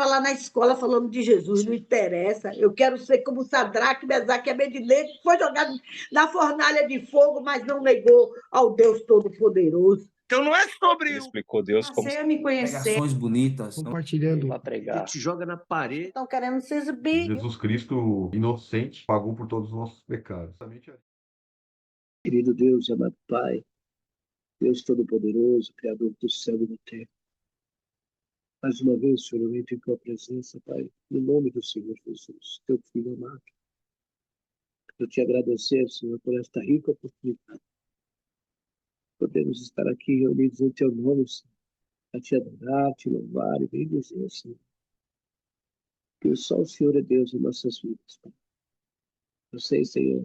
lá na escola falando de Jesus, não interessa. Eu quero ser como Sadraque, Mesaque e Abednego, que foi jogado na fornalha de fogo, mas não negou ao Deus Todo-Poderoso. Então não é sobre Ele explicou Deus como Passei a me conhecer. Pregações bonitas. compartilhando. para pregar. Te joga na parede. Estão querendo se exibir. Jesus Cristo, inocente, pagou por todos os nossos pecados. Querido Deus, amado Pai, Deus Todo-Poderoso, Criador do céu e da terra. Mais uma vez, Senhor, eu entro em tua presença, Pai, no nome do Senhor Jesus, teu Filho amado. Eu te agradecer, Senhor, por esta rica oportunidade. Podemos estar aqui reunidos em teu nome, Senhor, a te adorar, te louvar e bendizer, Senhor. Que só o Senhor é Deus em nossas vidas, Pai. Eu sei, Senhor,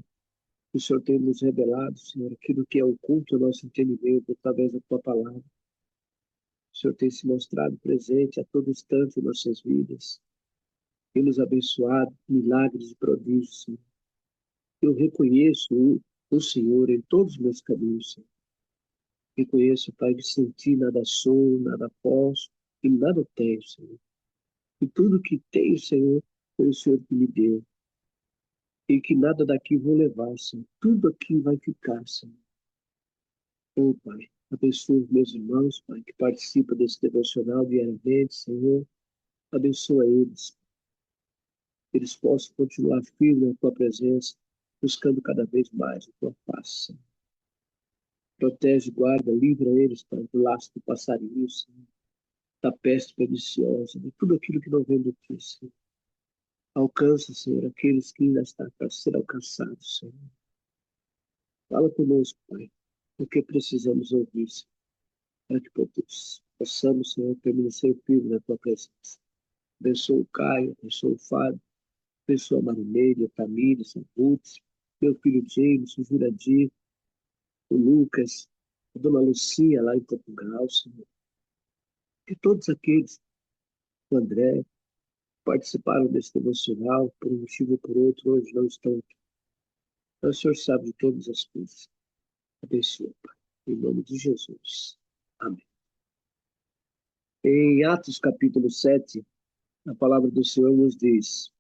que o Senhor tem nos revelado, Senhor, aquilo que é oculto ao nosso entendimento através da tua palavra. O Senhor tem se mostrado presente a todo instante em nossas vidas. Tem nos abençoado, milagres e prodígios, Senhor. Eu reconheço o Senhor em todos os meus caminhos, Senhor. Reconheço, Pai, que sem ti nada sou, nada posso e nada tenho, Senhor. E tudo que tenho, Senhor, foi o Senhor que me deu. E que nada daqui vou levar, Senhor. Tudo aqui vai ficar, Senhor. Oh, Pai, abençoa os meus irmãos, Pai, que participam desse devocional diariamente, Senhor. Abençoa eles. Eles possam continuar firmes na tua presença, buscando cada vez mais a tua paz, Senhor. Protege, guarda, livra eles, Pai, do laço do passarinho, Senhor, da peste perniciosa, de tudo aquilo que não vem do ti, Senhor. Alcança, Senhor, aqueles que ainda estão para ser alcançados, Senhor. Fala conosco, Pai, o que precisamos ouvir, Senhor, para que possamos, Senhor, permanecer firmes na tua presença. Abençoa o Caio, abençoa o Fábio, abençoa a Marineide, a Tamires, a Ruth, meu filho James, o Juradir, o Lucas, a Dona Lucia lá em Portugal, Senhor. E todos aqueles, o André, participaram desse devocional, por um motivo ou por outro, hoje não estão aqui. Então, o Senhor sabe de todas as coisas. Abençoa, Pai. Em nome de Jesus. Amém. Em Atos capítulo 7, a palavra do Senhor nos diz: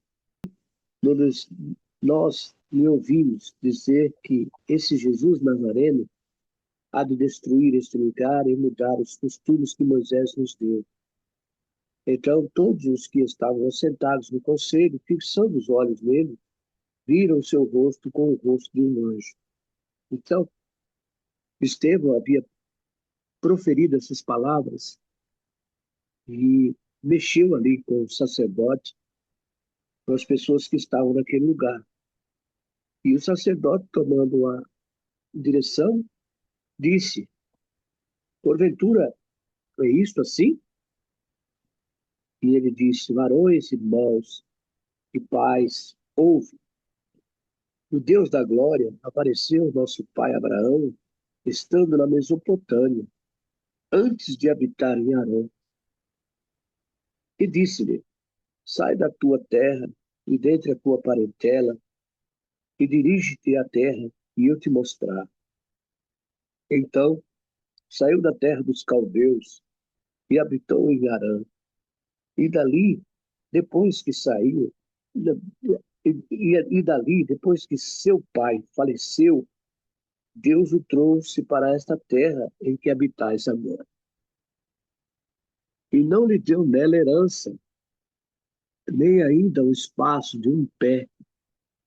nós lhe ouvimos dizer que esse Jesus Nazareno há de destruir este lugar e mudar os costumes que Moisés nos deu. Então todos os que estavam sentados no conselho, fixando os olhos nele, viram o seu rosto com o rosto de um anjo. Então, Estevão havia proferido essas palavras e mexeu ali com o sacerdote, com as pessoas que estavam naquele lugar. E o sacerdote, tomando a direção, disse: porventura é isto assim? E ele disse: varões, irmãos e pais, ouve. O Deus da glória apareceu ao nosso pai Abraão, estando na Mesopotâmia, antes de habitar em Harã. E disse-lhe: sai da tua terra e dentre a tua parentela, e dirige-te à terra que eu te mostrar. Então saiu da terra dos caldeus e habitou em Harã. E dali, depois que saiu, dali, depois que seu pai faleceu, Deus o trouxe para esta terra em que habitais agora. E não lhe deu nela herança, nem ainda o espaço de um pé,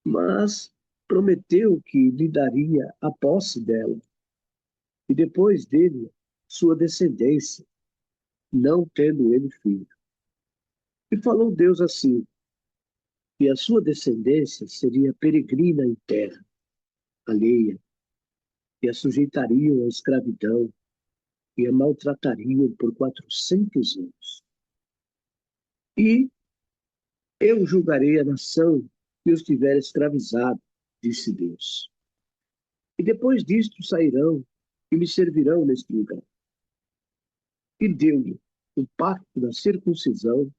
mas prometeu que lhe daria a posse dela, e depois dele, sua descendência, não tendo ele filho. E falou Deus assim: que a sua descendência seria peregrina em terra alheia, e a sujeitariam à escravidão, e a maltratariam por 400 anos. E eu julgarei a nação que os tiver escravizado, disse Deus. E depois disto sairão e me servirão neste lugar. E deu-lhe o pacto da circuncisão,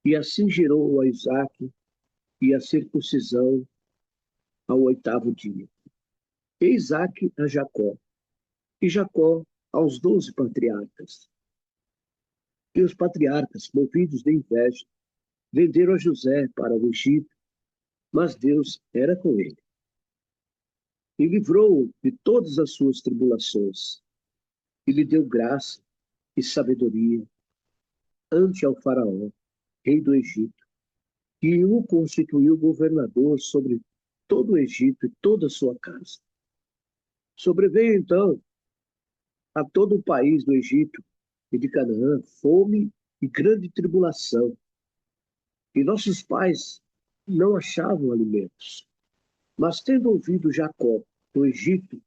e assim gerou a Isaque, e a circuncisão ao 8º dia. E Isaque a Jacó, e Jacó aos 12 patriarcas. E os patriarcas, movidos de inveja, venderam a José para o Egito, mas Deus era com ele e livrou-o de todas as suas tribulações e lhe deu graça e sabedoria ante ao faraó, rei do Egito, e o constituiu governador sobre todo o Egito e toda a sua casa. Sobreveio então a todo o país do Egito e de Canaã fome e grande tribulação, e nossos pais não achavam alimentos. Mas tendo ouvido Jacó do Egito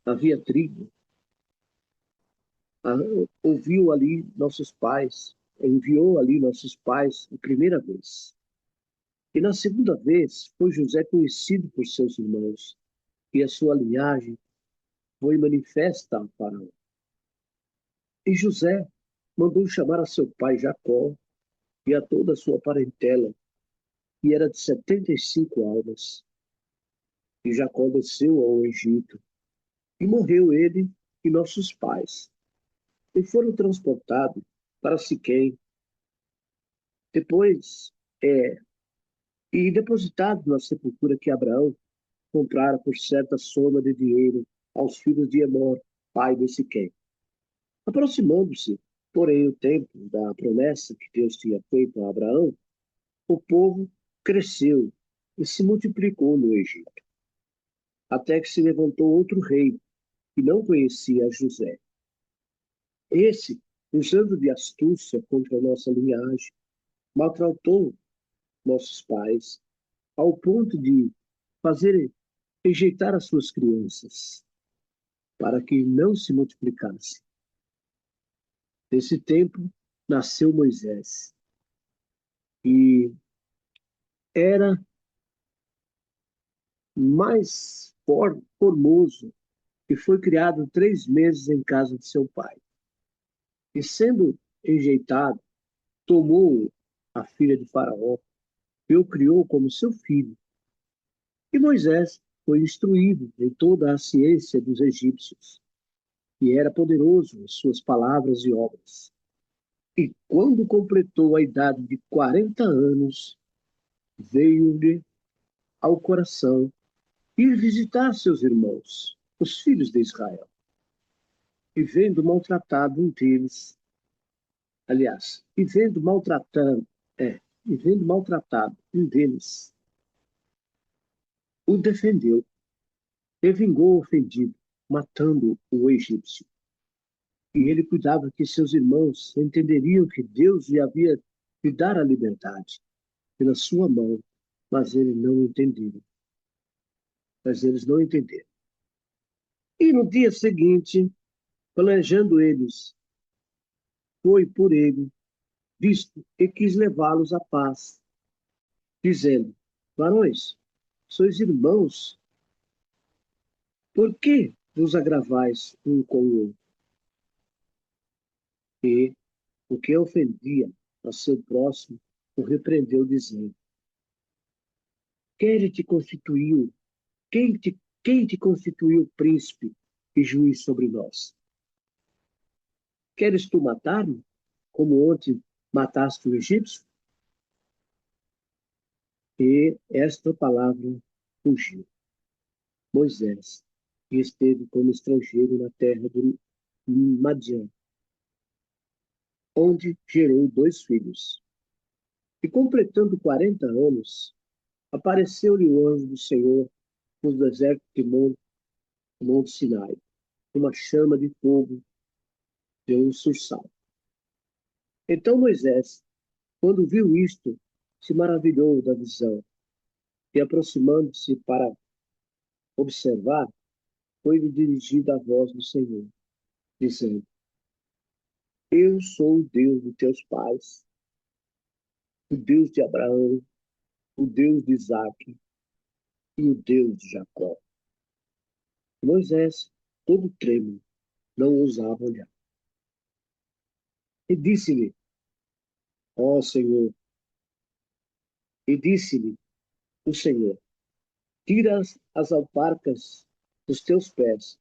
havia trigo, ouviu ali nossos pais, enviou ali nossos pais a primeira vez. E na segunda vez foi José conhecido por seus irmãos, e a sua linhagem foi manifesta a Faraó. E José mandou chamar a seu pai Jacó e a toda a sua parentela, que era de 75 almas. E Jacó desceu ao Egito, e morreu ele e nossos pais, e foram transportados para Siquém. Depois, e depositados na sepultura que Abraão comprara por certa soma de dinheiro aos filhos de Emor, pai de Siquém. Aproximando-se, porém, o tempo da promessa que Deus tinha feito a Abraão, o povo cresceu e se multiplicou no Egito, até que se levantou outro rei, que não conhecia José. Esse, usando de astúcia contra a nossa linhagem, maltratou nossos pais, ao ponto de fazer rejeitar as suas crianças, para que não se multiplicasse. Nesse tempo, nasceu Moisés, e era mais formoso, e foi criado 3 meses em casa de seu pai. E sendo enjeitado, tomou a filha de Faraó e o criou como seu filho. E Moisés foi instruído em toda a ciência dos egípcios, e era poderoso em suas palavras e obras. E quando completou a idade de 40 anos, veio-lhe ao coração ir visitar seus irmãos, os filhos de Israel. E vendo maltratado um deles, aliás, e vendo maltratado um deles, o defendeu e vingou o ofendido, matando o egípcio. E ele cuidava que seus irmãos entenderiam que Deus lhe havia de dar a liberdade pela sua mão, mas eles não entenderam. E no dia seguinte, planejando eles, foi por ele visto e quis levá-los à paz, dizendo: varões, sois irmãos, por que vos agravais um com o outro? E o que ofendia a seu próximo o repreendeu, dizendo: Quem te constituiu? Quem te constituiu príncipe e juiz sobre nós? Queres tu matar-me, como ontem mataste o egípcio? E esta palavra fugiu Moisés, e esteve como estrangeiro na terra de Madiã, onde gerou 2 filhos. E completando 40 anos, apareceu-lhe o anjo do Senhor no deserto de Monte Sinai, uma chama de fogo de um surçal. Então Moisés, quando viu isto, se maravilhou da visão, e aproximando-se para observar, foi-lhe dirigida a voz do Senhor, dizendo: Eu sou o Deus de teus pais, o Deus de Abraão, o Deus de Isaque e o Deus de Jacó. Moisés, todo trêmulo, não ousava olhar. E disse-lhe, ó Senhor, e disse-lhe o Senhor: Tira as alparcas dos teus pés,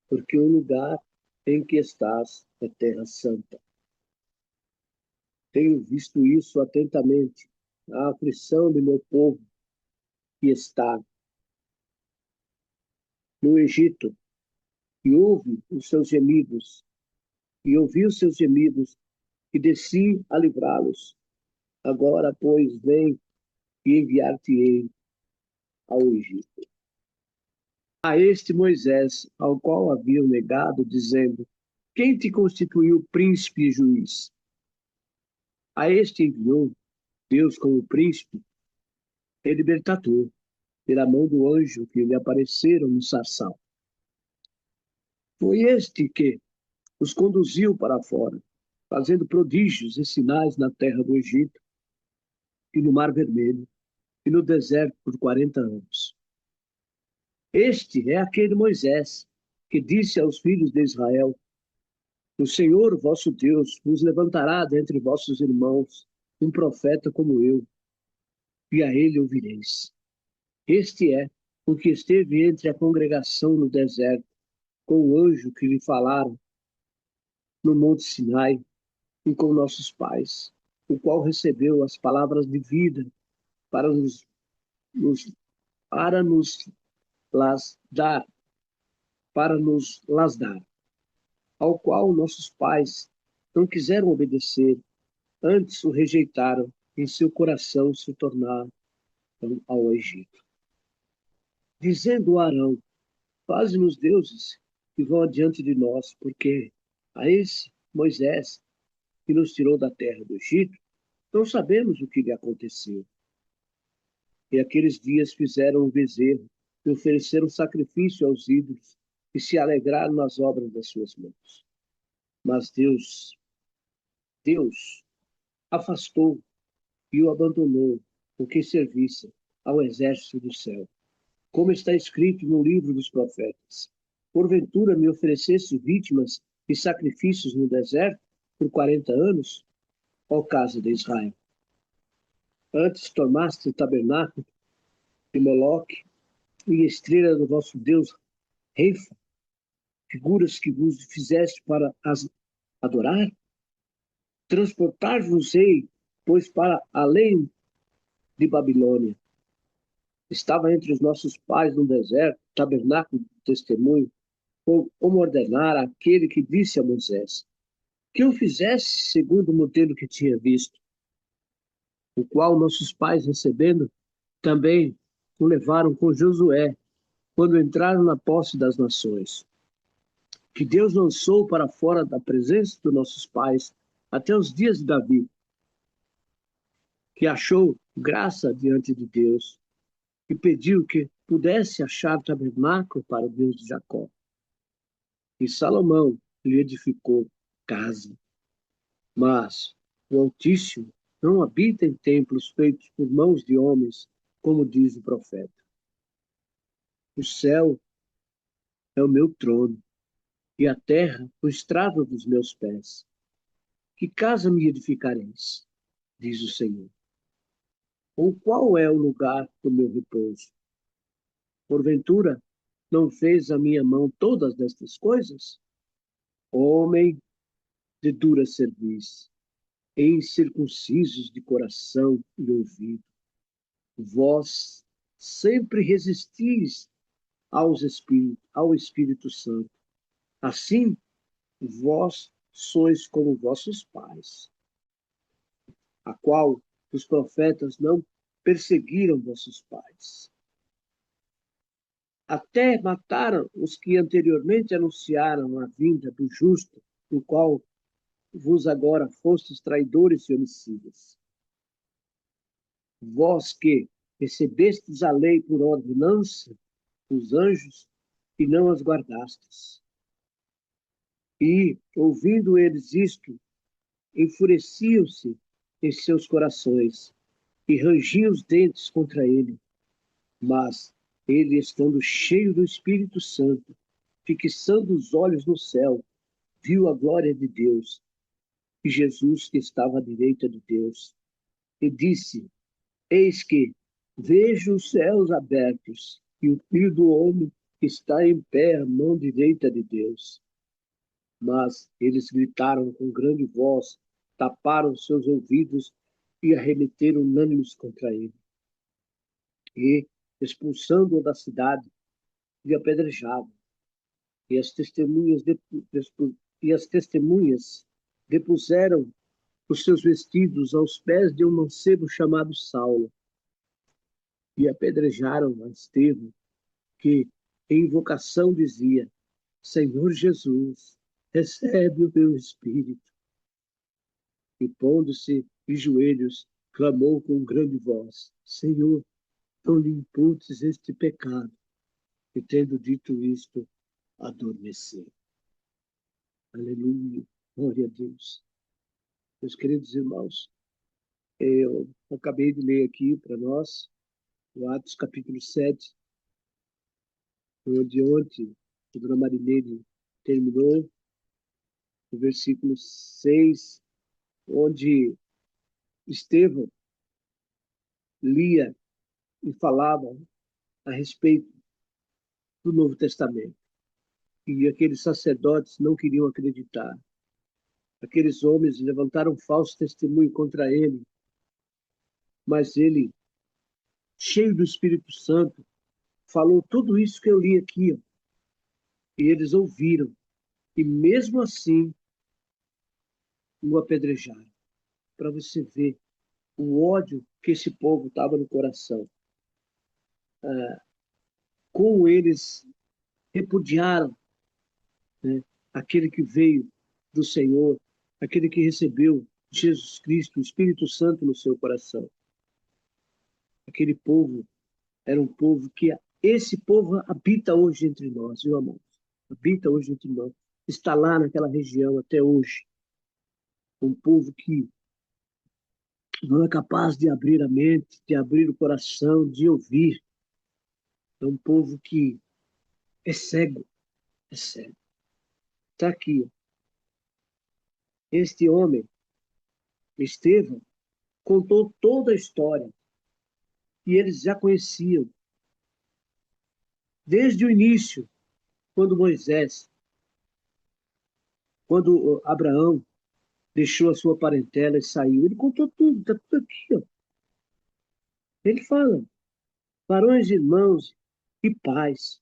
porque o lugar em que estás é terra santa. Tenho visto isso atentamente a aflição do meu povo que está no Egito, e ouve os seus gemidos, e ouvi os seus gemidos, e desci a livrá-los. Agora, pois, vem e enviar-te-ei ao Egito. A este Moisés, ao qual haviam negado, dizendo: quem te constituiu príncipe e juiz? A este enviou Deus como príncipe e libertador, pela mão do anjo que lhe apareceram no sarçal. Foi este que os conduziu para fora, fazendo prodígios e sinais na terra do Egito e no Mar Vermelho e no deserto por 40 anos. Este é aquele Moisés que disse aos filhos de Israel: o Senhor vosso Deus vos levantará dentre vossos irmãos um profeta como eu, e a ele ouvireis. Este é o que esteve entre a congregação no deserto, com o anjo que lhe falaram no monte Sinai e com nossos pais, o qual recebeu as palavras de vida para nos, para nos las dar, para nos las dar, ao qual nossos pais não quiseram obedecer, antes o rejeitaram, em seu coração se tornaram ao Egito. Dizendo a Arão: faze-nos deuses que vão adiante de nós, porque a esse Moisés, que nos tirou da terra do Egito, não sabemos o que lhe aconteceu. E aqueles dias fizeram um bezerro e ofereceram sacrifício aos ídolos e se alegraram nas obras das suas mãos. Mas Deus afastou e o abandonou, o que servisse ao exército do céu. Como está escrito no livro dos profetas: porventura me oferecesse vítimas e sacrifícios no deserto por 40 anos, ó casa de Israel. Antes tomaste o tabernáculo de Moloque e a estrela do vosso Deus Reifa, figuras que vos fizeste para as adorar? Transportar-vos-ei, pois, para além de Babilônia. Estava entre os nossos pais no deserto, tabernáculo de testemunho, como ordenar aquele que disse a Moisés que o fizesse segundo o modelo que tinha visto, o qual nossos pais, recebendo, também o levaram com Josué, quando entraram na posse das nações, que Deus lançou para fora da presença dos nossos pais até os dias de Davi, que achou graça diante de Deus e pediu que pudesse achar tabernáculo para o Deus de Jacó. E Salomão lhe edificou casa. Mas o Altíssimo não habita em templos feitos por mãos de homens, como diz o profeta. O céu é o meu trono, e a terra o estrado dos meus pés. Que casa me edificareis? Diz o Senhor. Ou qual é o lugar do meu repouso? Porventura, não fez a minha mão todas estas coisas? Homem de dura cerviz, incircuncisos de coração e ouvido, vós sempre resistis ao Espírito Santo. Assim, vós sois como vossos pais, a qual os profetas não perseguiram vossos pais. Até mataram os que anteriormente anunciaram a vinda do justo, do qual vos agora fostes traidores e homicidas. Vós que recebestes a lei por ordenança dos anjos e não as guardastes. E, ouvindo eles isto, enfureciam-se em seus corações e rangiam os dentes contra ele. Mas ele, estando cheio do Espírito Santo, fixando os olhos no céu, viu a glória de Deus e Jesus que estava à direita de Deus, e disse: eis que vejo os céus abertos e o Filho do Homem está em pé à mão direita de Deus. Mas eles gritaram com grande voz, taparam seus ouvidos e arremeteram unânimes contra ele. E, expulsando-o da cidade, lhe apedrejavam. E as testemunhas, depuseram os seus vestidos aos pés de um mancebo chamado Saulo, e apedrejaram a Estevão, que, em invocação, dizia: Senhor Jesus, recebe o meu espírito. E, pondo-se de joelhos, clamou com grande voz: Senhor, não lhe imputes este pecado. E, tendo dito isto, adormeceu. Aleluia, glória a Deus. Meus queridos irmãos, eu acabei de ler aqui para nós, o Atos capítulo 7, onde ontem a dona Marinene terminou, o versículo 6, onde Estevão lia e falava a respeito do Novo Testamento. E aqueles sacerdotes não queriam acreditar. Aqueles homens levantaram falso testemunho contra ele, mas ele, cheio do Espírito Santo, falou tudo isso que eu li aqui, ó, e eles ouviram, e mesmo assim o apedrejaram. Para você ver o ódio que esse povo estava no coração. Como eles repudiaram, né, aquele que veio do Senhor, aquele que recebeu Jesus Cristo, o Espírito Santo no seu coração. Aquele povo era um povo que esse povo habita hoje entre nós, viu, amados? Habita hoje entre nós. Está lá naquela região até hoje. Um povo que não é capaz de abrir a mente, de abrir o coração, de ouvir. É um povo que é cego, é cego. Está aqui. Este homem, Estevão, contou toda a história e eles já conheciam. Desde o início, quando Moisés, quando Abraão deixou a sua parentela e saiu, ele contou tudo, está tudo aqui. Ó. Ele fala, varões, irmãos e pais.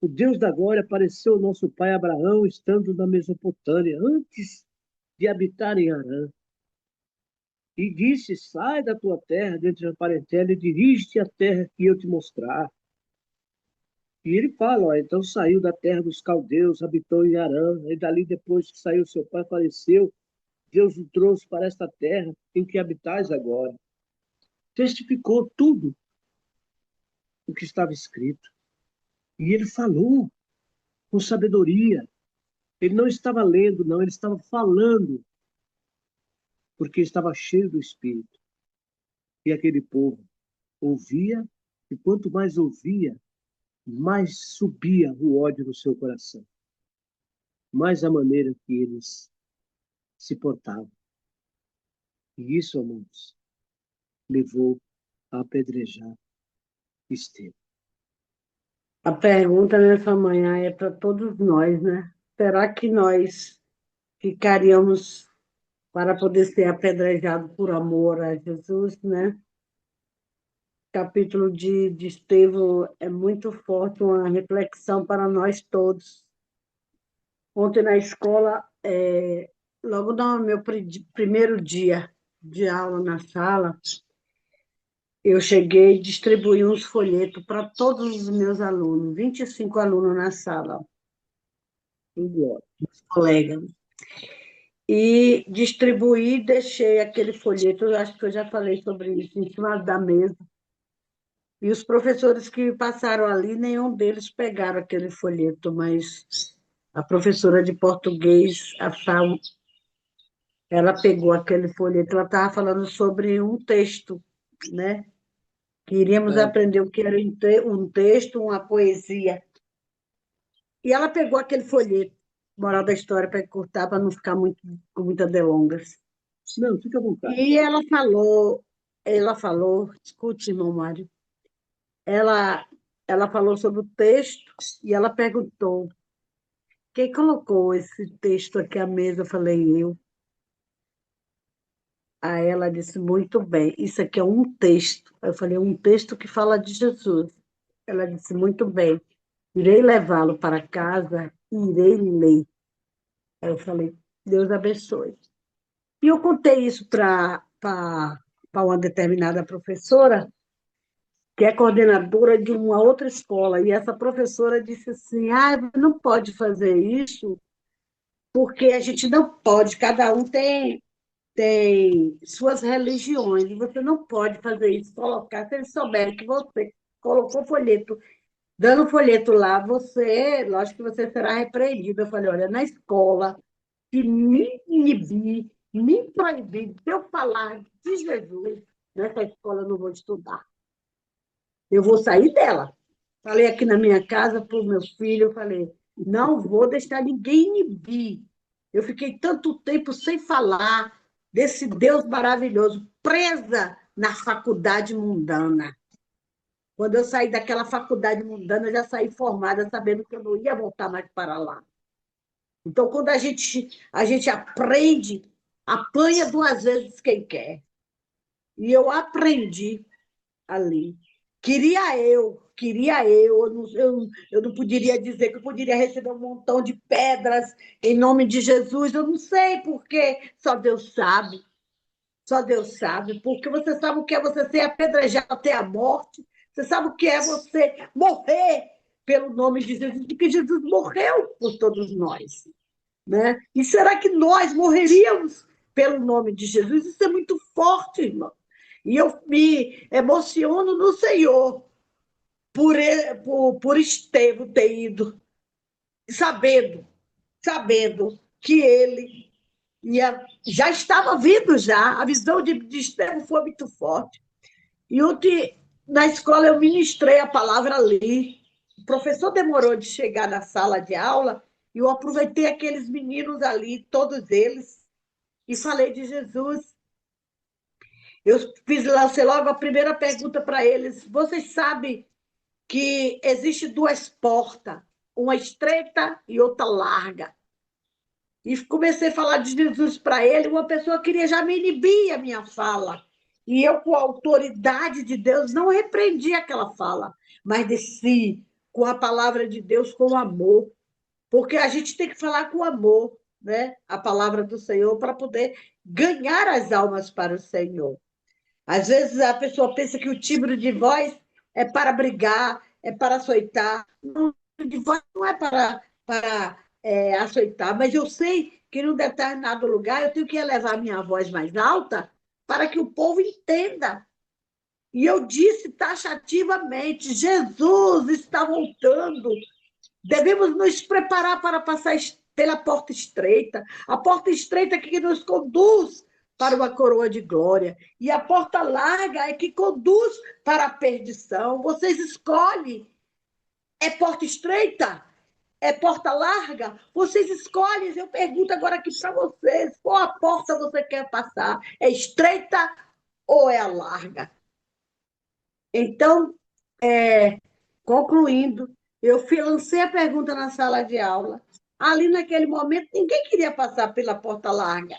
O Deus da glória apareceu ao nosso pai Abraão, estando na Mesopotâmia, antes de habitar em Harã. E disse, sai da tua terra, dentre a parentela, e dirige-te à terra que eu te mostrar. E ele fala, ó, então saiu da terra dos caldeus, habitou em Harã, e dali depois que saiu seu pai, faleceu, Deus o trouxe para esta terra em que habitais agora. Testificou tudo o que estava escrito. E ele falou com sabedoria. Ele não estava lendo, não, ele estava falando, porque estava cheio do Espírito. E aquele povo ouvia, e quanto mais ouvia, mais subia o ódio no seu coração. Mais a maneira que eles se portavam. E isso, amados, levou a apedrejar Estevão. A pergunta nessa manhã é para todos nós, né? Será que nós ficaríamos para poder ser apedrejado por amor a Jesus, né? O capítulo de Estevão é muito forte, uma reflexão para nós todos. Ontem na escola, logo no meu primeiro dia de aula na sala, eu cheguei e distribuí uns folhetos para todos os meus alunos, 25 alunos na sala, os colegas. E distribuí, deixei aquele folheto, eu acho que eu já falei sobre isso, em cima da mesa. E os professores que passaram ali, nenhum deles pegaram aquele folheto, mas a professora de português, a Sal, ela pegou aquele folheto, ela estava falando sobre um texto, né? Queríamos aprender o que era um texto, uma poesia. E ela pegou aquele folheto, moral da história, para cortar, para não ficar muito, com muitas delongas. Não, fica à vontade. E ela falou, escute, irmão Mário, ela falou sobre o texto e ela perguntou, quem colocou esse texto aqui à mesa? Eu falei, eu. Aí ela disse, muito bem, isso aqui é um texto. Aí eu falei, um texto que fala de Jesus. Ela disse, muito bem, irei levá-lo para casa e irei ler. Aí eu falei, Deus abençoe. E eu contei isso para uma determinada professora, que é coordenadora de uma outra escola, e essa professora disse assim, não pode fazer isso, porque a gente não pode, cada um tem suas religiões, e você não pode fazer isso, colocar, se eles souberem que você colocou folheto, dando folheto lá, lógico que você será repreendido. Eu falei, olha, na escola, se me inibir, me proibir de eu falar de Jesus, nessa escola eu não vou estudar. Eu vou sair dela. Falei aqui na minha casa para o meu filho, eu falei, não vou deixar ninguém inibir. Eu fiquei tanto tempo sem falar desse Deus maravilhoso, presa na faculdade mundana. Quando eu saí daquela faculdade mundana, eu já saí formada, sabendo que eu não ia voltar mais para lá. Então, quando a gente aprende, apanha duas vezes quem quer. E eu aprendi ali. Eu não poderia dizer que eu poderia receber um montão de pedras em nome de Jesus, eu não sei porque, só Deus sabe, porque você sabe o que é você ser apedrejado até a morte, você sabe o que é você morrer pelo nome de Jesus, porque Jesus morreu por todos nós, né? E será que nós morreríamos pelo nome de Jesus? Isso é muito forte, irmão. E eu me emociono no Senhor por Estevão ter ido, sabendo, sabendo que ele já estava vindo já. A visão de Estevão foi muito forte. E ontem, na escola, eu ministrei a palavra ali. O professor demorou de chegar na sala de aula e eu aproveitei aqueles meninos ali, todos eles, e falei de Jesus. Lancei logo a primeira pergunta para eles. Vocês sabem que existe duas portas, uma estreita e outra larga. E comecei a falar de Jesus para ele, uma pessoa queria já me inibir a minha fala. E eu, com a autoridade de Deus, não repreendi aquela fala, mas desci com a palavra de Deus com amor, porque a gente tem que falar com amor, né? A palavra do Senhor, para poder ganhar as almas para o Senhor. Às vezes a pessoa pensa que o timbre de voz é para brigar, é para açoitar. Não, o timbre de voz não é para açoitar, mas eu sei que em um determinado lugar eu tenho que elevar a minha voz mais alta para que o povo entenda. E eu disse taxativamente: Jesus está voltando. Devemos nos preparar para passar pela porta estreita, a porta estreita que nos conduz para uma coroa de glória, e a porta larga é que conduz para a perdição. Vocês escolhem. É porta estreita? É porta larga? Vocês escolhem. Eu pergunto agora aqui para vocês: qual a porta você quer passar? É estreita ou é a larga? Então, concluindo, lancei a pergunta na sala de aula. Ali, naquele momento, ninguém queria passar pela porta larga.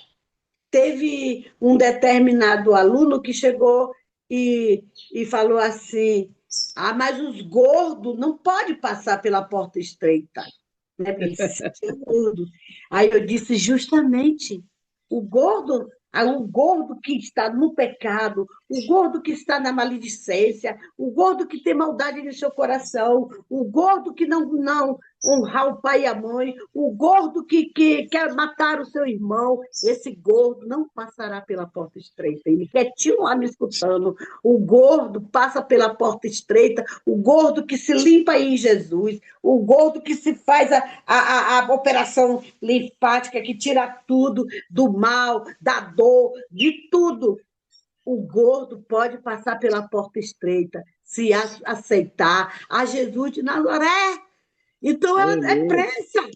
Teve um determinado aluno que chegou e falou assim: mas os gordos não podem passar pela porta estreita. Né? Aí eu disse: justamente, o gordo que está no pecado, o gordo que está na maledicência, o gordo que tem maldade no seu coração, o gordo que não honrar o pai e a mãe, o gordo que quer matar o seu irmão, esse gordo não passará pela porta estreita. Ele quietinho lá me escutando. O gordo passa pela porta estreita, o gordo que se limpa em Jesus, o gordo que se faz a operação linfática, que tira tudo do mal, da dor, de tudo. O gordo pode passar pela porta estreita, se aceitar a Jesus de Nazaré. Então, é pressa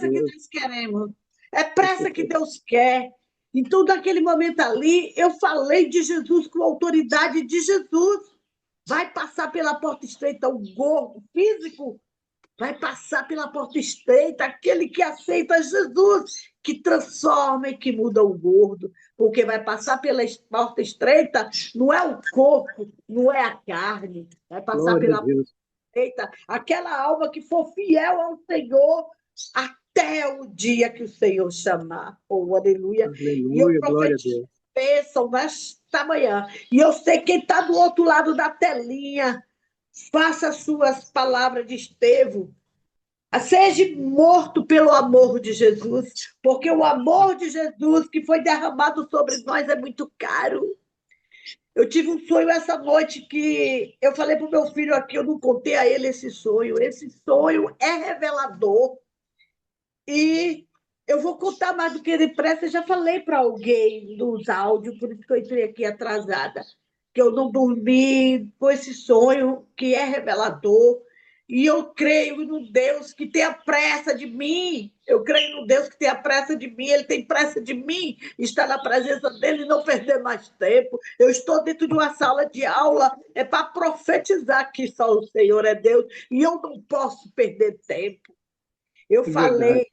que nós queremos, é pressa que Deus quer. Então, naquele momento ali, eu falei de Jesus com a autoridade de Jesus. Vai passar pela porta estreita o gordo físico, vai passar pela porta estreita, aquele que aceita Jesus, que transforma e que muda o gordo, porque vai passar pela porta estreita, não é o corpo, não é a carne, vai passar Glória a pela porta Deus. estreita, aquela alma que for fiel ao Senhor até o dia que o Senhor chamar. Oh, aleluia. E eu Aleluia, glória a profetizo Deus. bênção nesta manhã. E eu sei quem está do outro lado da telinha. Faça as suas palavras de Estevão. Seja morto pelo amor de Jesus, porque o amor de Jesus que foi derramado sobre nós é muito caro. Eu tive um sonho essa noite que eu falei para o meu filho aqui, eu não contei a ele esse sonho. Esse sonho é revelador. E eu vou contar mais do que ele presta. Eu já falei para alguém dos áudios, por isso que eu entrei aqui atrasada, que eu não dormi com esse sonho que é revelador. E eu creio no Deus que tem a pressa de mim. Eu creio no Deus que tem a pressa de mim. Ele tem pressa de mim. Estar na presença dele e não perder mais tempo. Eu estou dentro de uma sala de aula. É para profetizar que só o Senhor é Deus. E eu não posso perder tempo. Eu É verdade. falei,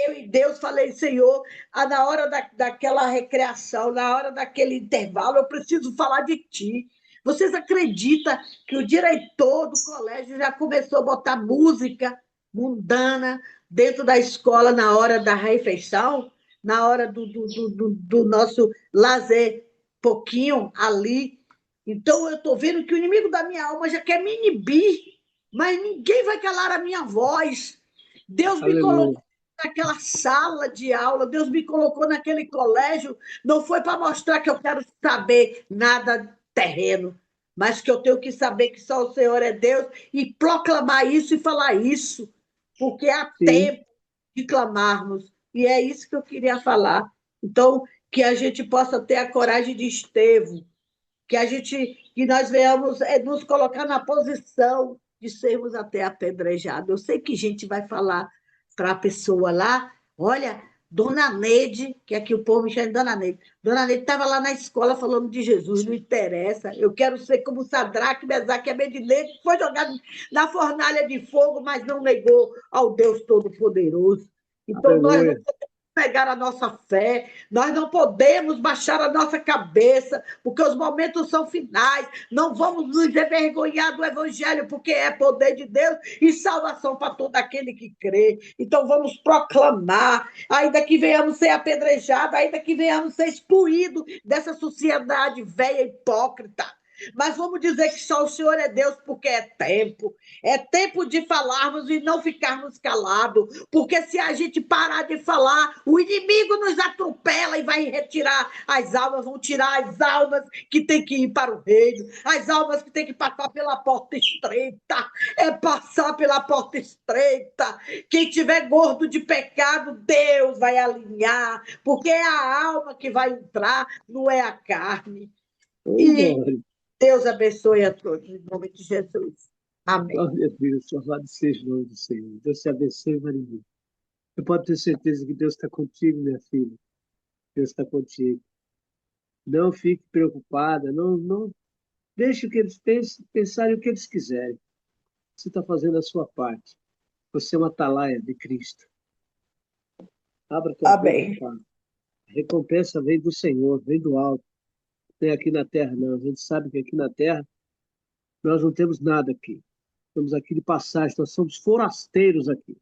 eu e Deus falei, Senhor, na hora daquela recreação, na hora daquele intervalo, eu preciso falar de ti. Vocês acreditam que o diretor do colégio já começou a botar música mundana dentro da escola na hora da refeição, na hora do nosso lazer, pouquinho ali? Então, eu estou vendo que o inimigo da minha alma já quer me inibir, mas ninguém vai calar a minha voz. Deus me Aleluia. colocou naquela sala de aula, Deus me colocou naquele colégio, não foi para mostrar que eu quero saber nada terreno, mas que eu tenho que saber que só o Senhor é Deus e proclamar isso e falar isso, porque há Sim, tempo de clamarmos, e é isso que eu queria falar. Então, que a gente possa ter a coragem de Estevão, que nós venhamos nos colocar na posição de sermos até apedrejados. Eu sei que a gente vai falar para a pessoa lá, olha, Dona Neide, que aqui o povo me chama de Dona Neide estava lá na escola falando de Jesus, não interessa, eu quero ser como Sadraque, Mesaque e Abednego, que foi jogado na fornalha de fogo, mas não negou ao Deus Todo-Poderoso. Então, nós não aleluia. negar a nossa fé, nós não podemos baixar a nossa cabeça, porque os momentos são finais, não vamos nos envergonhar do Evangelho, porque é poder de Deus e salvação para todo aquele que crê. Então vamos proclamar, ainda que venhamos ser apedrejados, ainda que venhamos ser excluídos dessa sociedade velha hipócrita. Mas vamos dizer que só o Senhor é Deus, porque é tempo de falarmos e não ficarmos calados, porque se a gente parar de falar, o inimigo nos atropela e vai retirar as almas, vão tirar as almas que tem que ir para o reino, as almas que tem que passar pela porta estreita, é passar pela porta estreita. Quem tiver gordo de pecado, Deus vai alinhar, porque é a alma que vai entrar, não é a carne. Oh, E glória. Deus abençoe a todos, em nome de Jesus. Amém. Glória a Deus. Louvado seja o nome do Senhor. Deus te abençoe, Maria. Eu posso ter certeza que Deus está contigo, minha filha. Deus está contigo. Não fique preocupada. Não deixe o que eles pensarem o que eles quiserem. Você está fazendo a sua parte. Você é uma atalaia de Cristo. Abra tua boca e Amém. fala. A recompensa vem do Senhor, vem do alto. Não é aqui na terra, não. A gente sabe que aqui na terra nós não temos nada aqui. Estamos aqui de passagem, nós somos forasteiros aqui.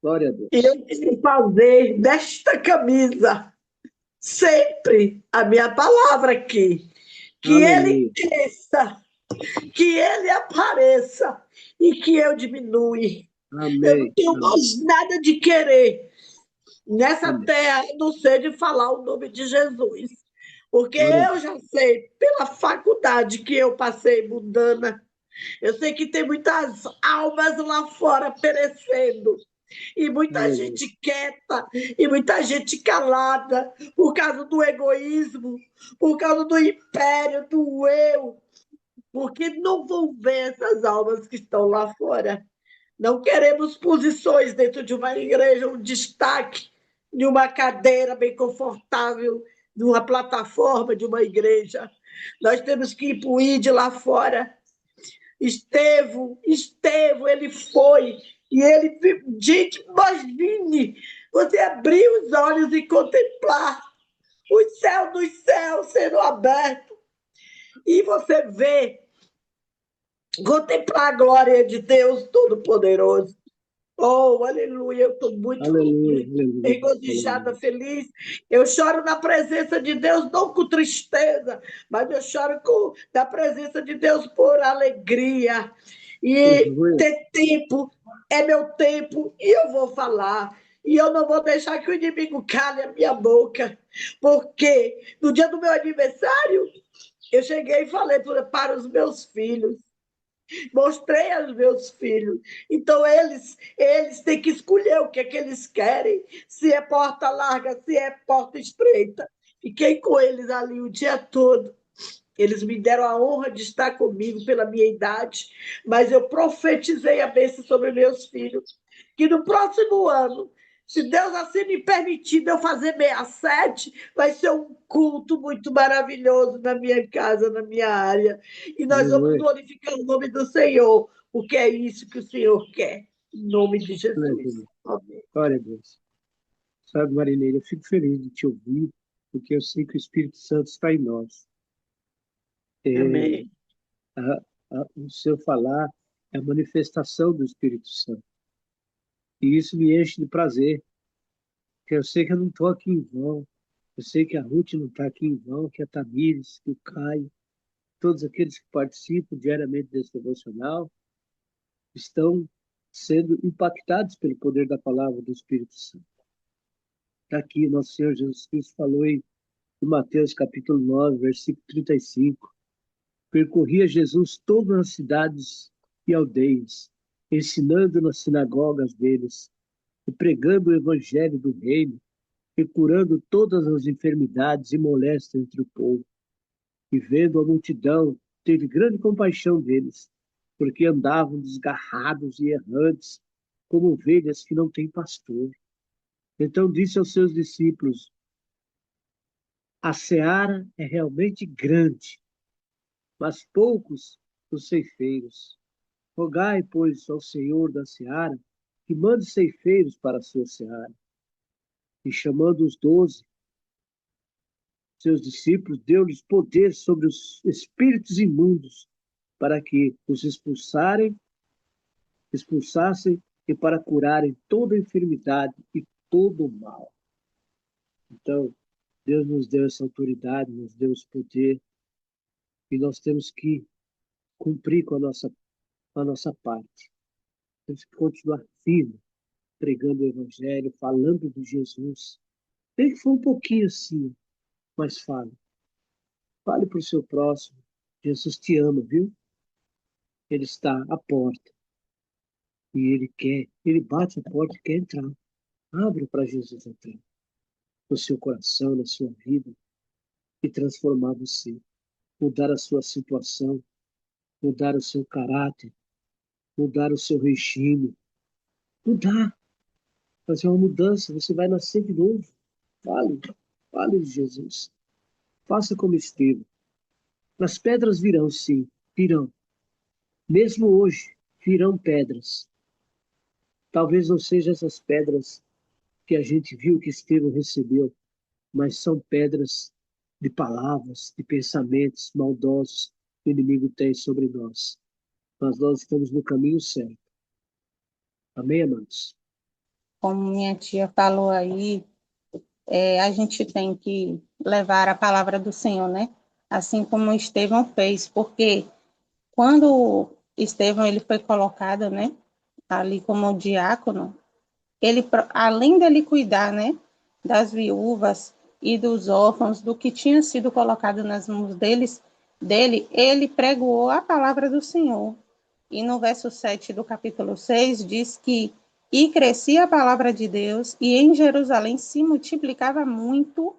Glória a E Deus. eu quis fazer desta camisa sempre a minha palavra aqui. Que ele Aleluia. cresça, que ele apareça e que eu diminui. Eu não Amém. tenho Amém. mais nada de querer nessa Amém. terra, a não ser de falar o nome de Jesus. Porque Glória a eu Deus. já sei, pela faculdade que eu passei mundana, eu sei que tem muitas almas lá fora perecendo. E muita Aleluia. gente quieta, e muita gente calada, por causa do egoísmo, por causa do império, do eu, porque não vão ver essas almas que estão lá fora. Não queremos posições dentro de uma igreja, um destaque de uma cadeira bem confortável, de uma plataforma de uma igreja. Nós temos que ir para o ID lá fora Estevão, ele foi. E ele, gente, imagine você abrir os olhos e contemplar os céus dos céus sendo abertos. E você vê, contemplar a glória de Deus Todo-Poderoso. Oh, aleluia, eu estou muito Aleluia, aleluia, regozijada, aleluia. feliz. Eu choro na presença de Deus, não com tristeza, mas eu choro na presença de Deus por alegria. E Aleluia. ter tempo é meu tempo, e eu vou falar. E eu não vou deixar que o inimigo cale a minha boca, porque no dia do meu aniversário, eu cheguei e falei para os meus filhos, mostrei aos meus filhos. Então, eles têm que escolher o que é que eles querem, se é porta larga, se é porta estreita. Fiquei com eles ali o dia todo. Eles me deram a honra de estar comigo pela minha idade, mas eu profetizei a bênção sobre meus filhos, que no próximo ano, se Deus assim me permitir eu fazer 67, vai ser um culto muito maravilhoso na minha casa, na minha área. E nós vamos Aleluia, glorificar o nome do Senhor, porque é isso que o Senhor quer. Em nome de Jesus. aleluia. Amém. Glória a Deus. Sabe, Marineira, eu fico feliz de te ouvir, porque eu sei que o Espírito Santo está em nós. É, Amém. o seu falar é a manifestação do Espírito Santo. E isso me enche de prazer, porque eu sei que eu não estou aqui em vão. Eu sei que a Ruth não está aqui em vão, que a Tamires, que o Caio, todos aqueles que participam diariamente desse devocional, estão sendo impactados pelo poder da palavra do Espírito Santo. Está aqui, nosso Senhor Jesus Cristo falou em Mateus capítulo 9, versículo 35. Percorria Jesus todas as cidades e aldeias, ensinando nas sinagogas deles, e pregando o evangelho do reino, e curando todas as enfermidades e moléstias entre o povo. E vendo a multidão, teve grande compaixão deles, porque andavam desgarrados e errantes, como ovelhas que não têm pastor. Então disse aos seus discípulos: a seara é realmente grande, mas poucos os ceifeiros. Rogai, pois, ao Senhor da seara que mande ceifeiros para a sua seara. E chamando os 12, seus discípulos, deu-lhes poder sobre os espíritos imundos, para que os expulsassem e para curarem toda enfermidade e todo o mal. Então, Deus nos deu essa autoridade, nos deu esse poder, e nós temos que cumprir com a nossa parte. Temos que continuar firme, pregando o Evangelho, falando de Jesus. Nem que for um pouquinho assim, mas fale. Fale para o seu próximo. Jesus te ama, viu? Ele está à porta e ele bate a porta e quer entrar. Abra para Jesus entrar no seu coração, na sua vida e transformar você, mudar a sua situação, mudar o seu caráter, mudar o seu regime, mudar, fazer uma mudança. Você vai nascer de novo. Fale, fale de Jesus. Faça como Estevão. As pedras virão, sim, virão. Mesmo hoje, virão pedras. Talvez não sejam essas pedras que a gente viu que Estevão recebeu, mas são pedras de palavras, de pensamentos maldosos que o inimigo tem sobre nós. Mas nós estamos no caminho certo. Amém, amados? Como minha tia falou aí, a gente tem que levar a palavra do Senhor, né? Assim como Estevão fez, porque quando Estevão ele foi colocado, né, ali como diácono, ele, além dele cuidar, né, das viúvas e dos órfãos, do que tinha sido colocado nas mãos dele, ele pregou a palavra do Senhor. E no verso 7 do capítulo 6 diz que e crescia a palavra de Deus, e em Jerusalém se multiplicava muito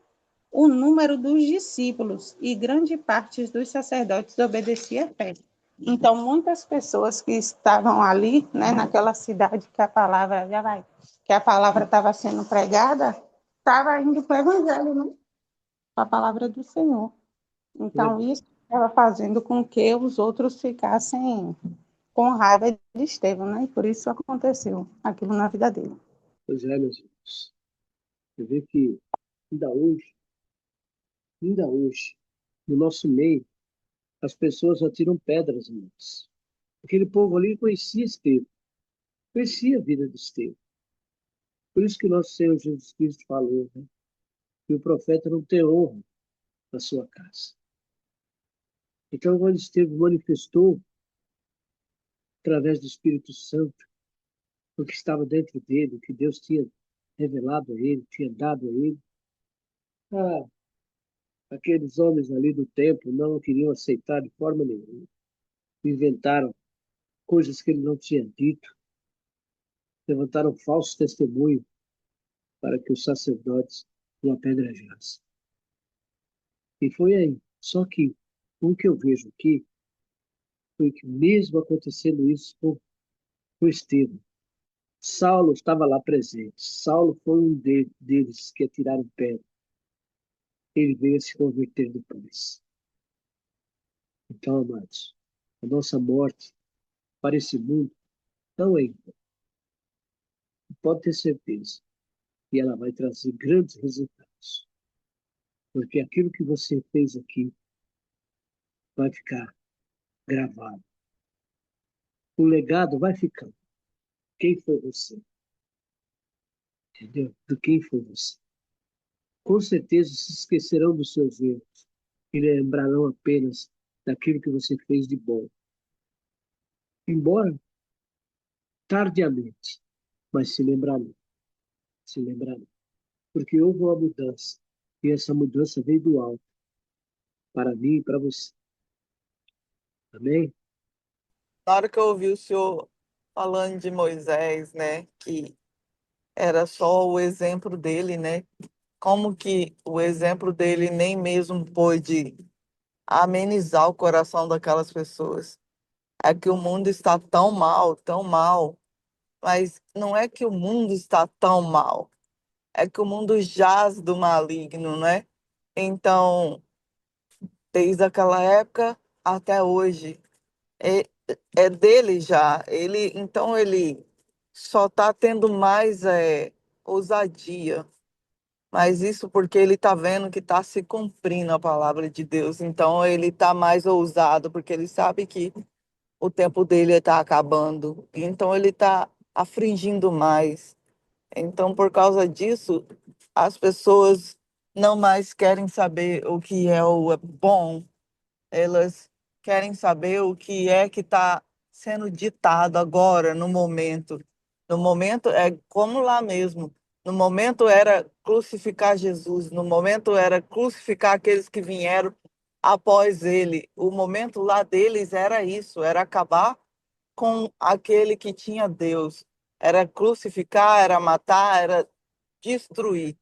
o número dos discípulos, e grande parte dos sacerdotes obedecia a fé. Então, muitas pessoas que estavam ali, né, naquela cidade que a palavra estava sendo pregada, estava indo para o evangelho, né? A palavra do Senhor. Então, isso estava fazendo com que os outros ficassem com raiva de Estevão, né? E por isso aconteceu aquilo na vida dele. Pois é, meus irmãos. Você vê que ainda hoje, no nosso meio, as pessoas atiram pedras em nós. Aquele povo ali conhecia Estevão, conhecia a vida de Estevão. Por isso que nosso Senhor Jesus Cristo falou, né? Que o profeta não tem honra na sua casa. Então, quando Estevão manifestou, através do Espírito Santo, o que estava dentro dele, o que Deus tinha revelado a ele, tinha dado a ele, ah, aqueles homens ali do templo não queriam aceitar de forma nenhuma. Inventaram coisas que ele não tinha dito, levantaram falsos testemunhos para que os sacerdotes o apedrejassem. E foi aí. Só que o que eu vejo aqui foi que mesmo acontecendo isso com Estevão, Saulo estava lá presente. Saulo foi um deles que atiraram pedra. Ele veio a se converter depois. Então, amados, a nossa morte para esse mundo não é igual. Pode ter certeza que ela vai trazer grandes resultados. Porque aquilo que você fez aqui vai ficar gravado. O legado vai ficar. Quem foi você? Entendeu? Do quem foi você? Com certeza se esquecerão dos seus erros e lembrarão apenas daquilo que você fez de bom. Embora tardiamente, mas se lembrarão. Porque houve uma mudança, e essa mudança veio do alto, para mim e para você. Amém? Na hora que eu ouvi o senhor falando de Moisés, né, que era só o exemplo dele, né? Como que o exemplo dele nem mesmo pôde amenizar o coração daquelas pessoas. É que o mundo está tão mal, mas não é que o mundo está tão mal, é que o mundo jaz do maligno, né? Então, desde aquela época até hoje, é, é dele já. Ele só está tendo mais ousadia. Mas isso porque ele está vendo que está se cumprindo a palavra de Deus. Então ele está mais ousado, porque ele sabe que o tempo dele está acabando. Então ele está afligindo mais. Então, por causa disso, as pessoas não mais querem saber o que é o bom, elas querem saber o que é que está sendo ditado agora, no momento. No momento é como lá mesmo. No momento era crucificar Jesus, no momento era crucificar aqueles que vieram após ele. O momento lá deles era isso, era acabar com aquele que tinha Deus. Era crucificar, era matar, era destruir.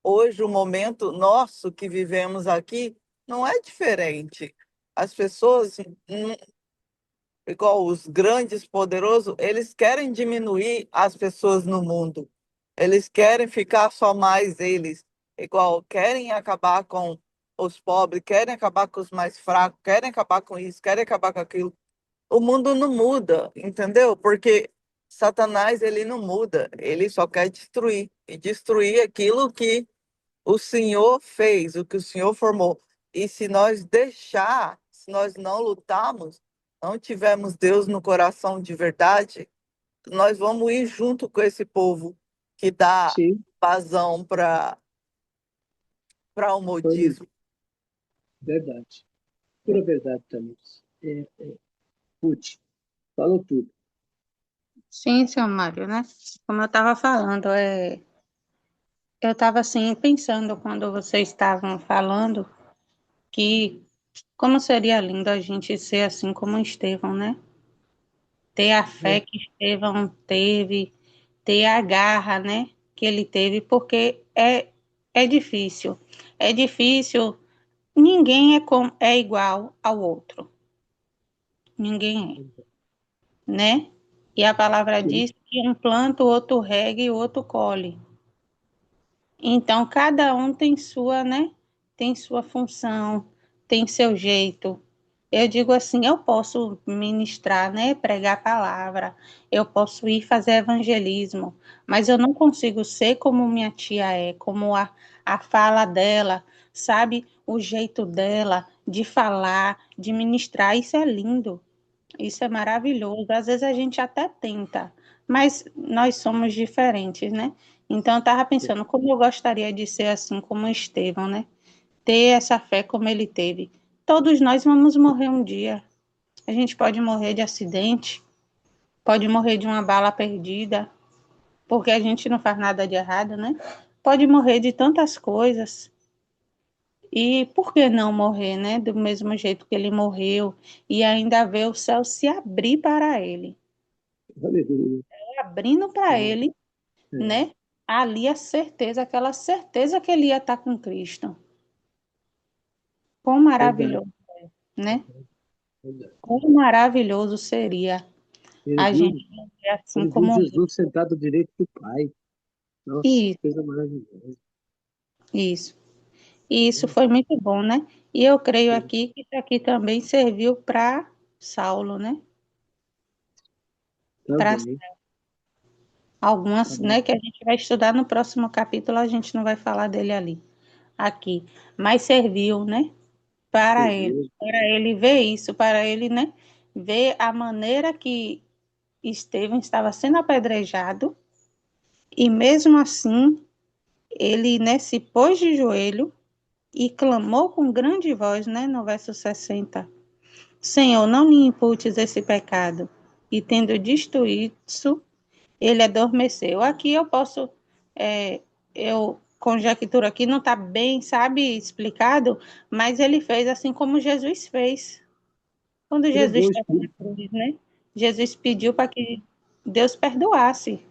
Hoje, o momento nosso que vivemos aqui não é diferente. As pessoas, igual os grandes poderosos, eles querem diminuir as pessoas no mundo. Eles querem ficar só mais eles. Igual, querem acabar com os pobres, querem acabar com os mais fracos, querem acabar com isso, querem acabar com aquilo. O mundo não muda, entendeu? Porque Satanás, ele não muda, ele só quer destruir. E destruir aquilo que o Senhor fez, o que o Senhor formou. E se nós deixar, se nós não lutarmos, não tivermos Deus no coração de verdade, nós vamos ir junto com esse povo que dá Sim, vazão para o foi modismo. verdade. Pura verdade também. Ruth, falou tudo. Sim, seu Mário, né? Como eu estava falando, eu estava assim pensando quando vocês estavam falando que como seria lindo a gente ser assim como Estevão, né? Ter a fé É, que Estevão teve, ter a garra, né? Que ele teve, porque é difícil. É difícil. Ninguém é igual ao outro. Ninguém é, né? E a palavra sim, diz que um planta, o outro rega e o outro colhe. Então, cada um tem sua, né? Tem sua função, tem seu jeito. Eu digo assim, eu posso ministrar, né, pregar a palavra, eu posso ir fazer evangelismo, mas eu não consigo ser como minha tia é, como a fala dela, sabe, o jeito dela de falar, de ministrar, isso é lindo, isso é maravilhoso. Às vezes a gente até tenta, mas nós somos diferentes, né? Então eu estava pensando, como eu gostaria de ser assim como Estevão, né? Ter essa fé como ele teve. Todos nós vamos morrer um dia. A gente pode morrer de acidente, pode morrer de uma bala perdida, porque a gente não faz nada de errado, né? Pode morrer de tantas coisas. E por que não morrer, né? Do mesmo jeito que ele morreu e ainda ver o céu se abrir para ele, Aleluia. abrindo para É, ele, é, né? Ali a certeza, aquela certeza que ele ia estar com Cristo. Quão verdade, maravilhoso, né? verdade. Quão maravilhoso seria Ele a gente viu, viver assim ele viu como Jesus sentado à direita do Pai. Nossa, que isso, coisa maravilhosa. isso. E isso foi muito bom, né? E eu creio Sim, aqui que isso aqui também serviu para Saulo, né? Para também, algumas, também né, que a gente vai estudar no próximo capítulo, a gente não vai falar dele ali, aqui, mas serviu, né, serviu. para ele ver isso, para ele, né, ver a maneira que Estevão estava sendo apedrejado e mesmo assim ele, né, se pôs de joelho e clamou com grande voz, né, no verso 60. Senhor, não lhe imputes esse pecado. E tendo dito isso, ele adormeceu. Aqui eu posso, eu conjecturo aqui, não está bem, sabe, explicado, mas ele fez assim como Jesus fez. Quando Jesus Entregou o estava na Espírito. cruz, né? Jesus pediu para que Deus perdoasse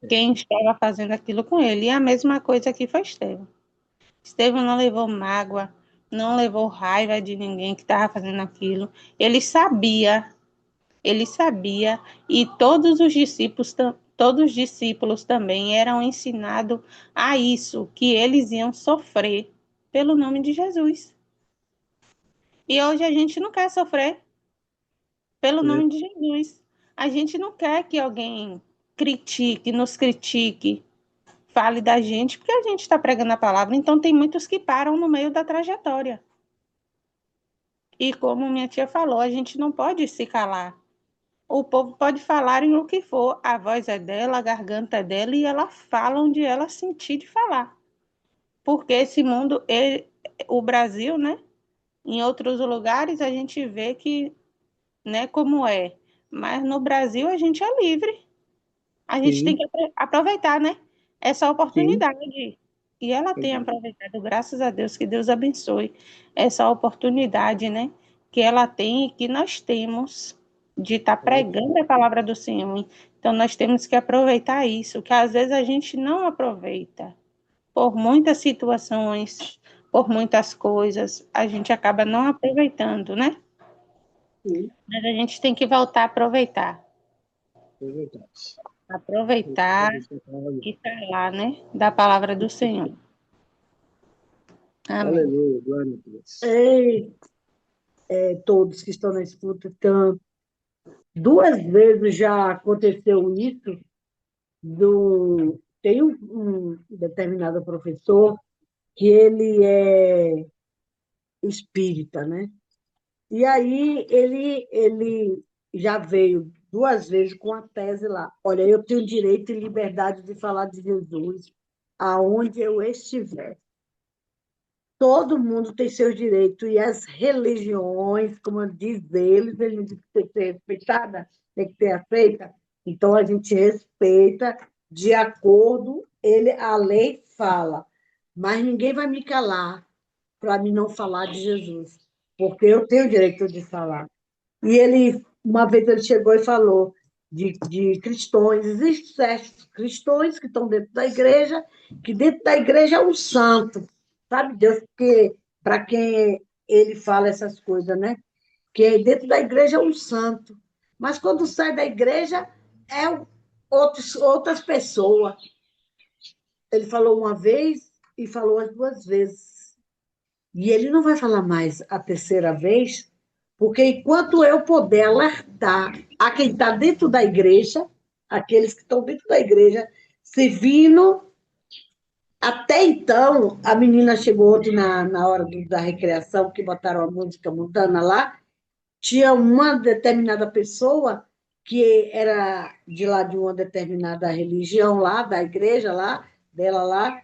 quem estava fazendo aquilo com ele. E a mesma coisa aqui foi Estevão. Estevão não levou mágoa, não levou raiva de ninguém que estava fazendo aquilo. Ele sabia, e todos os discípulos também eram ensinados a isso, que eles iam sofrer pelo nome de Jesus. E hoje a gente não quer sofrer pelo É, nome de Jesus. A gente não quer que alguém critique, nos critique, fale da gente, porque a gente está pregando a palavra. Então, tem muitos que param no meio da trajetória. E como minha tia falou, a gente não pode se calar. O povo pode falar em o que for, a voz é dela, a garganta é dela, e ela fala onde ela sentir de falar. Porque esse mundo, o Brasil, né? Em outros lugares a gente vê que, né, como é. Mas no Brasil a gente é livre. A gente tem sim, que aproveitar, né? Essa sim, oportunidade. E ela tem verdade. aproveitado, graças a Deus, que Deus abençoe essa oportunidade, né? Que ela tem e que nós temos de estar pregando a palavra do Senhor. Então, nós temos que aproveitar isso, que às vezes a gente não aproveita. Por muitas situações, por muitas coisas, a gente acaba não aproveitando, né? Sim, Mas a gente tem que voltar a aproveitar. é verdade. Aproveitar e falar, né, da palavra do Senhor. Amém. Aleluia, glória a Deus. Ei, todos que estão na escuta, então, duas vezes já aconteceu isso. Tem um determinado professor que ele é espírita, né? E aí ele já veio duas vezes com a tese lá. Olha, eu tenho direito e liberdade de falar de Jesus aonde eu estiver. Todo mundo tem seus direitos e as religiões, como diz ele diz que tem que ser respeitada, tem que ser aceita. Então a gente respeita de acordo, a lei fala, mas ninguém vai me calar para mim não falar de Jesus, porque eu tenho o direito de falar. E uma vez ele chegou e falou de cristãos, existem certos cristãos que estão dentro da igreja, que dentro da igreja é um santo, sabe Deus, porque para quem ele fala essas coisas, né? Que dentro da igreja é um santo, mas quando sai da igreja é outras pessoas. Ele falou uma vez e falou as duas vezes. E ele não vai falar mais a terceira vez, porque enquanto eu puder alertar a quem está dentro da igreja, aqueles que estão dentro da igreja, servindo. Até então, a menina chegou ontem na hora da recreação, que botaram a música Montana lá, tinha uma determinada pessoa que era de lá de uma determinada religião lá, da igreja lá, dela lá,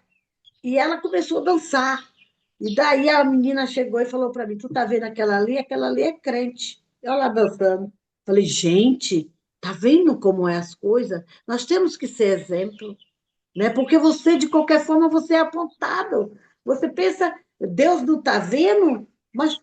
e ela começou a dançar. E daí a menina chegou e falou para mim: Tu tá vendo aquela ali? Aquela ali é crente. Eu lá dançando. Falei: Gente, tá vendo como é as coisas? Nós temos que ser exemplo, né? Porque você, de qualquer forma, você é apontado. Você pensa, Deus não está vendo, mas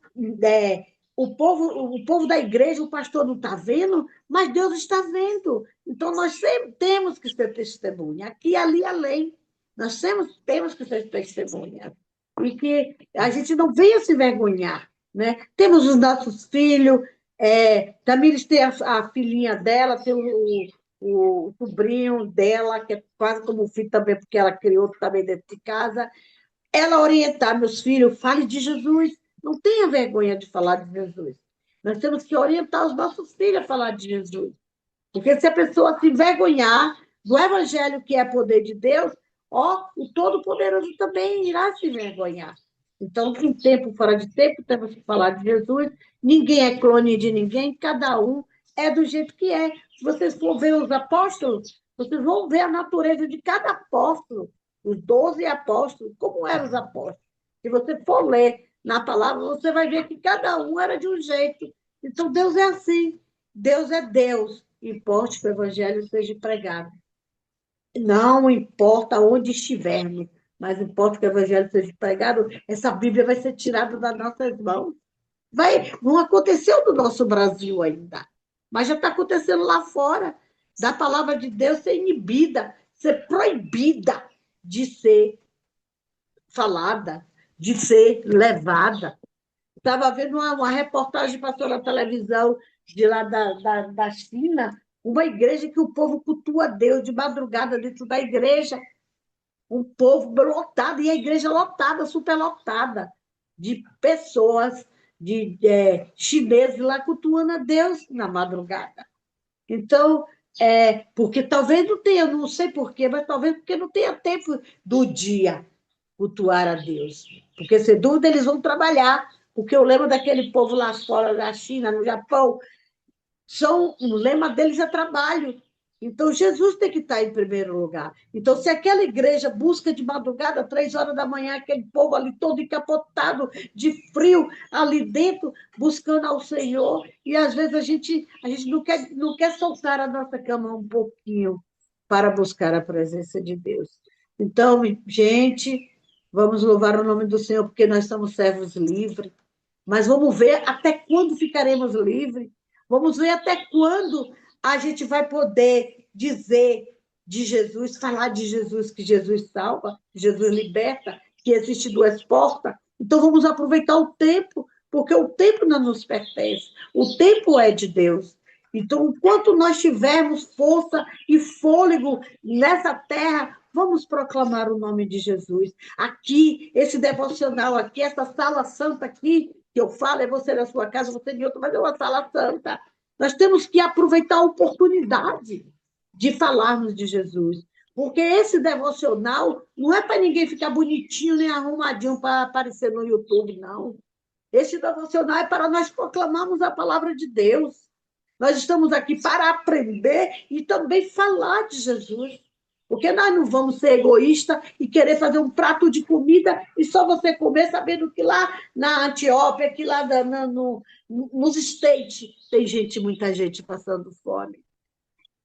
o povo da igreja, o pastor não está vendo, mas Deus está vendo. Então, nós sempre temos que ser testemunha, aqui, ali, além. Nós temos que ser testemunha. E que a gente não venha se vergonhar, né? Temos os nossos filhos, Tamires tem a filhinha dela, tem o sobrinho dela, que é quase como filho também, porque ela criou também dentro de casa. Ela orientar meus filhos, fale de Jesus, não tenha vergonha de falar de Jesus. Nós temos que orientar os nossos filhos a falar de Jesus. Porque se a pessoa se envergonhar do evangelho que é poder de Deus, ó, o Todo-Poderoso também irá se envergonhar. Então, em tempo, fora de tempo, temos que falar de Jesus. Ninguém é clone de ninguém, cada um é do jeito que é. Se vocês for ver os apóstolos, vocês vão ver a natureza de cada apóstolo, os 12 apóstolos, como eram os apóstolos. Se você for ler na palavra, você vai ver que cada um era de um jeito. Então, Deus é assim. Deus é Deus. Importa que o evangelho seja pregado. Não importa onde estivermos, mas importa que o evangelho seja pregado, essa Bíblia vai ser tirada das nossas mãos. Não aconteceu no nosso Brasil ainda, mas já está acontecendo lá fora, da palavra de Deus ser inibida, ser proibida de ser falada, de ser levada. Estava vendo uma reportagem que passou na televisão de lá da China, uma igreja que o povo cultua a Deus de madrugada dentro da igreja, um povo lotado, e a igreja lotada, superlotada, de pessoas, de chineses lá cultuando a Deus na madrugada. Então, porque talvez não tenha, não sei porquê, mas talvez porque não tenha tempo do dia cultuar a Deus. Porque, sem dúvida, eles vão trabalhar. Porque eu lembro daquele povo lá fora, na China, no Japão, o lema deles é trabalho. Então, Jesus tem que estar em primeiro lugar. Então, se aquela igreja busca de madrugada, 3 horas da manhã, aquele povo ali todo encapotado, de frio, ali dentro, buscando ao Senhor, e às vezes a gente não quer soltar a nossa cama um pouquinho para buscar a presença de Deus. Então, gente, vamos louvar o nome do Senhor, porque nós somos servos livres, mas vamos ver até quando ficaremos livres. Vamos ver até quando a gente vai poder dizer de Jesus, falar de Jesus, que Jesus salva, que Jesus liberta, que existe duas portas. Então vamos aproveitar o tempo, porque o tempo não nos pertence. O tempo é de Deus. Então, enquanto nós tivermos força e fôlego nessa terra, vamos proclamar o nome de Jesus. Aqui, esse devocional aqui, essa sala santa aqui, que eu falo, é você na sua casa, você em outra, mas é uma sala santa. Nós temos que aproveitar a oportunidade de falarmos de Jesus. Porque esse devocional não é para ninguém ficar bonitinho nem arrumadinho para aparecer no YouTube, não. Esse devocional é para nós proclamarmos a palavra de Deus. Nós estamos aqui para aprender e também falar de Jesus. Porque nós não vamos ser egoístas e querer fazer um prato de comida e só você comer, sabendo que lá na Etiópia, que lá nos States, tem muita gente passando fome.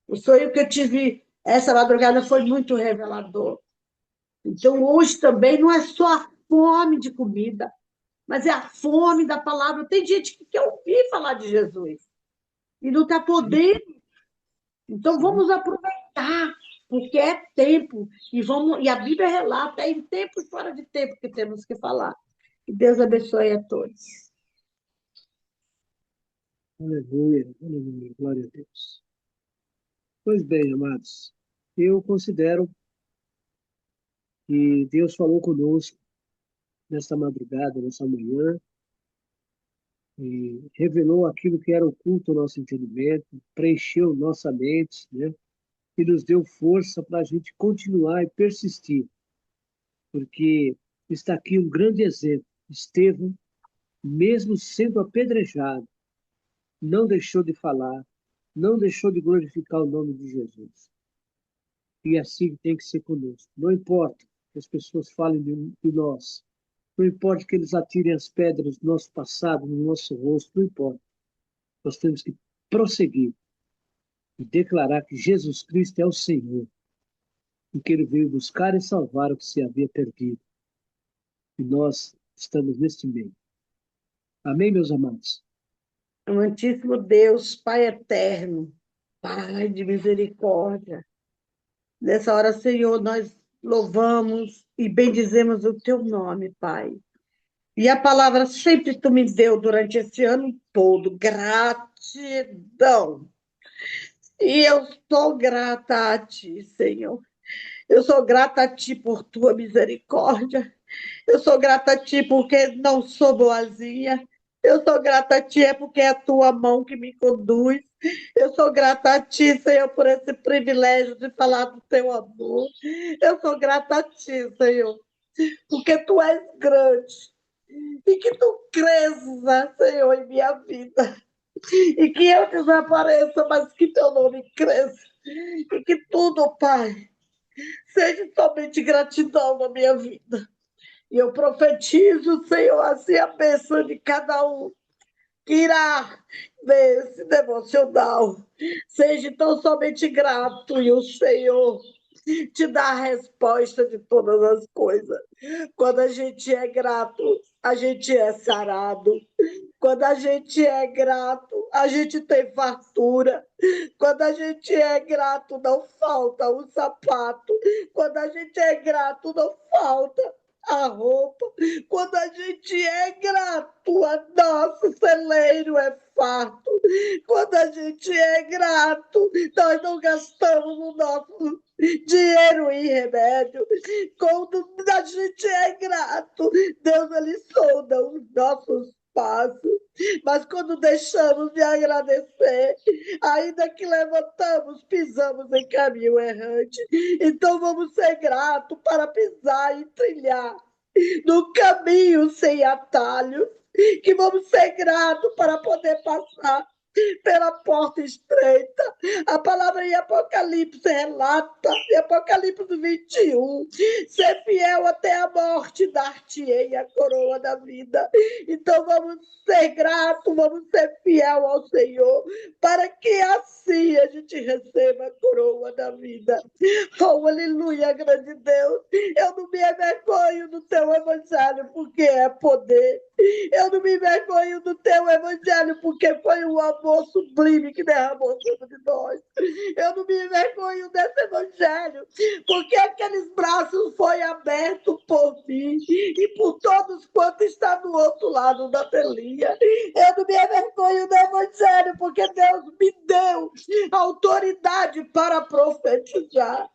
O sonho que eu tive essa madrugada foi muito revelador. Então, hoje também não é só a fome de comida, mas é a fome da palavra. Tem gente que quer ouvir falar de Jesus e não está podendo. Então, vamos aproveitar, porque é tempo. E a Bíblia relata, é em tempo e fora de tempo que temos que falar. Que Deus abençoe a todos. Aleluia, aleluia, glória a Deus. Pois bem, amados, eu considero que Deus falou conosco nessa madrugada, nessa manhã, e revelou aquilo que era oculto ao nosso entendimento, preencheu nossa mente, né? E nos deu força para a gente continuar e persistir, porque está aqui um grande exemplo. Estevão, mesmo sendo apedrejado, não deixou de falar, não deixou de glorificar o nome de Jesus. E assim tem que ser conosco. Não importa que as pessoas falem de nós, não importa que eles atirem as pedras do nosso passado, no nosso rosto, não importa. Nós temos que prosseguir e declarar que Jesus Cristo é o Senhor, e que Ele veio buscar e salvar o que se havia perdido. E nós estamos neste meio. Amém, meus amados? Amantíssimo Deus, Pai eterno, Pai de misericórdia. Nessa hora, Senhor, nós louvamos e bendizemos o teu nome, Pai. E a palavra sempre tu me deu durante esse ano todo, gratidão. E eu sou grata a ti, Senhor. Eu sou grata a ti por tua misericórdia. Eu sou grata a ti porque não sou boazinha. Eu sou grata a ti é porque é a tua mão que me conduz. Eu sou grata a ti, Senhor, por esse privilégio de falar do teu amor. Eu sou grata a ti, Senhor, porque tu és grande e que tu cresça, Senhor, em minha vida. E que eu desapareça, mas que teu nome cresça. E que tudo, Pai, seja somente gratidão na minha vida. E eu profetizo, Senhor, assim a bênção de cada um que irá ver esse devocional. Seja tão somente grato e o Senhor te dá a resposta de todas as coisas. Quando a gente é grato, a gente é sarado. Quando a gente é grato, a gente tem fartura. Quando a gente é grato, não falta o sapato. Quando a gente é grato, não falta a roupa. Quando a gente é grato, a nosso celeiro é farto. Quando a gente é grato, nós não gastamos o nosso dinheiro em remédio. Quando a gente é grato, Deus ele sonda os nossos passos. Mas quando deixamos de agradecer, ainda que levantamos, pisamos em caminho errante. Então vamos ser gratos para pisar e trilhar no caminho sem atalhos, que vamos ser gratos para poder passar pela porta estreita. A palavra em Apocalipse relata, em Apocalipse 21, ser fiel até a morte, dar-te-ei a coroa da vida. Então vamos ser gratos, vamos ser fiel ao Senhor, para que assim a gente receba a coroa da vida. Oh, aleluia, grande Deus. Eu não me envergonho do teu evangelho, porque é poder. Eu não me envergonho do teu evangelho, porque foi um amor sublime que derramou sobre nós. Eu não me envergonho desse evangelho, porque aqueles braços foi aberto por mim e por todos quantos estão do outro lado da telinha. Eu não me envergonho do evangelho, porque Deus me deu autoridade para profetizar.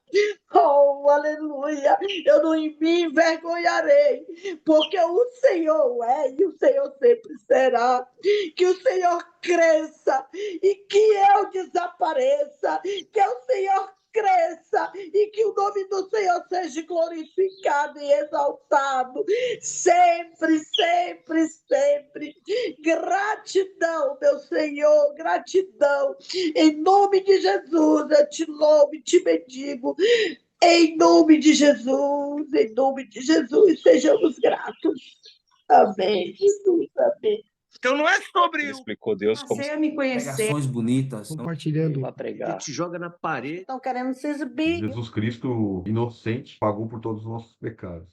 Oh, aleluia! Eu não me envergonharei, porque o Senhor é e o Senhor sempre será. Que o Senhor cresça e que eu desapareça, que o Senhor cresça e que o nome do Senhor seja glorificado e exaltado, sempre, sempre, sempre. Gratidão, meu Senhor, gratidão. Em nome de Jesus, eu te louvo e te bendigo. Em nome de Jesus, sejamos gratos. Amém, Jesus, amém. Então não é sobre Ele explicou Deus como Passei a me conhecer. Pregações bonitas. Compartilhando. para pregar. A gente joga na parede. Estão querendo se exibir. Jesus Cristo inocente pagou por todos os nossos pecados.